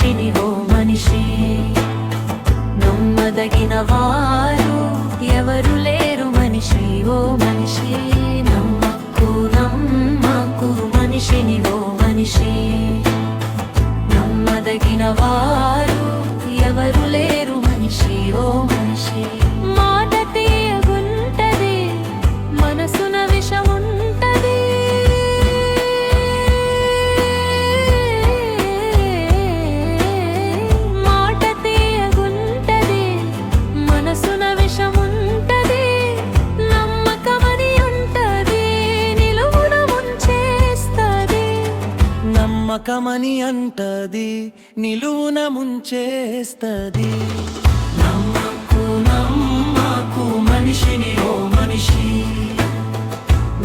మనిషిని ఓ మనిషి, నమ్మదగిన వారు ఎవరు లేరు మనిషి ఓ మనిషి, నమ్మకు మనిషిని ఓ మనిషి, నమ్మదగిన వారు ఎవరు లేరు మనిషి ఓ మనిషి. మాట తీయగుంటది, మనసున విషముంటది, మాట తీయగుంటది, మనసున విషముంటది, నమ్మకమని ఉంటది, నిలువున ముంచేస్తది, నమ్మకమని అంటది, నిలువున ముంచేస్తది. నమ్మకు మనిషిని ఓ మనిషి,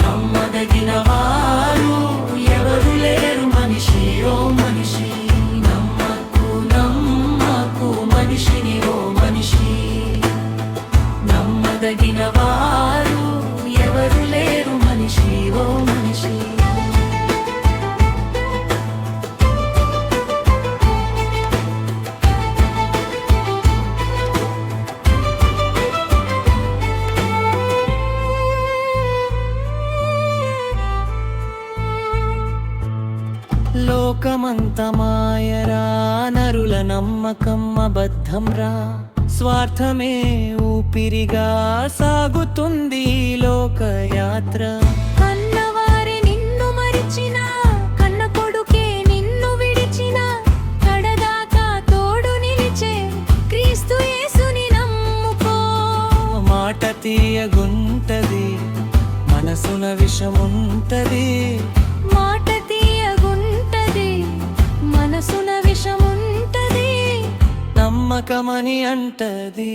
నమ్మదగిన వారు ఎవరు లేరు మనిషి ఓ మనిషి, నమ్మకు మనిషిని ఓ మనిషి, నమ్మదగిన వారు ఎవరు లేరు మనిషి ఓ మనిషి. లోకమంత మాయరా, నరుల నమ్మకం అబద్ధంరా, స్వార్థమే ఊపిరిగా సాగుతుంది లోకయాత్ర. కన్నవారే నిన్ను మరిచిన, కన్న కొడుకే నిన్ను విడిచిన, కడదాకా తోడు నిలిచే క్రీస్తు యేసుని నమ్ముకో. మాట తీయగుంటది, మనసున విషముంటది, మాట తీయగుంటది, మనసున విషముంటది, నమ్మకమని అంటది,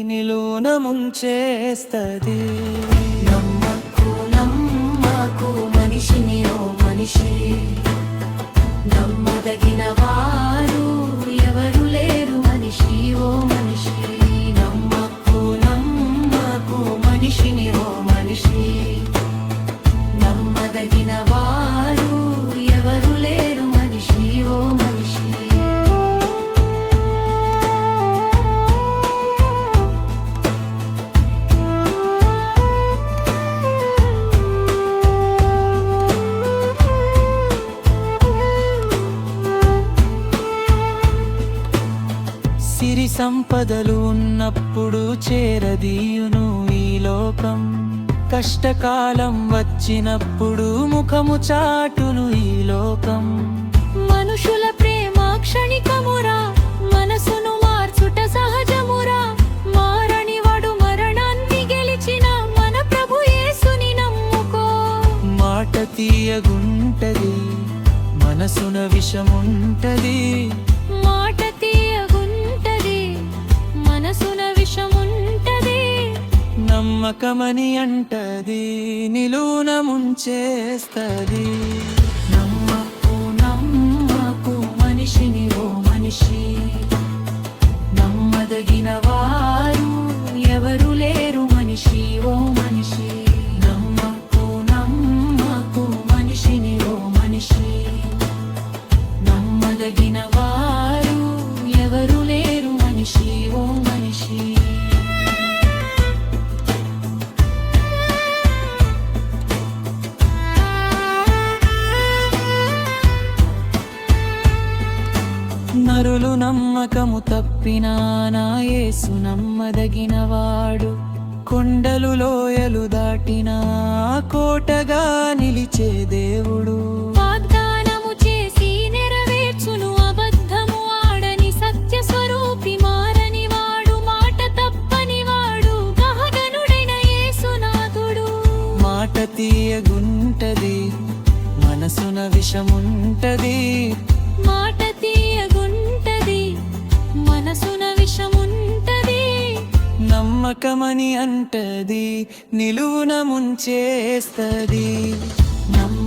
నిలువున ముంచేస్తది. నమ్మకు మనిషిని ఓ మనిషి, నమ్మదగిన వారు ఎవరు లేరు మనిషి ఓ మనిషి, నమ్మకు మనిషిని ఓ మనిషి, నమ్మదగిన వారు ఎవరు లేరు మనిషి ఓ మనిషి. సిరి సంపదలు ఉన్నప్పుడు చేరదీయును ఈ లోకం, కష్టకాలం వచ్చినప్పుడు ముఖము చాటును ఈ లోకం. మనుషుల ప్రేమ క్షణికమురా, మనసును మార్చుట సహజమురా, మారని వాడు మరణాన్ని గెలిచిన మన ప్రభు యేసుని నమ్ముకో. మాట తీయగుంటది, మనసున విషముంటది, మాట తీయగుంటది, మనసున విషముంటది, నమ్మకమని అంటది, నిలువున ముంచేస్తది. నమ్మకు మనిషిని ఓ మనిషి, నమ్మదగిన వారు ఎవరు లేరు మనిషి ఓ మనిషి, నమ్మకు మనిషిని ఓ మనిషి, నమ్మదగిన వారు ఎవరు లేరు మనిషి ఓ మనిషి. నరులు నమ్మకము తప్పినా నా యేసు నమ్మదగినవాడు, కొండలు లోయలు దాటినా కోటగా నిలిచే దేవుడు. వాగ్దానము చేసి నెరవేర్చును, అబద్ధము ఆడని సత్య స్వరూపి, మారని వాడు, మాట తప్పని వాడు, గహగనుడైన యేసునాథుడు. మాట తీయగుంటది, మనసున విషముంటది, మాట తీయగుంటది, మనసున విషముంటది, నమ్మకమని అంటది, నిలువున ముంచేస్తది. నమ్మ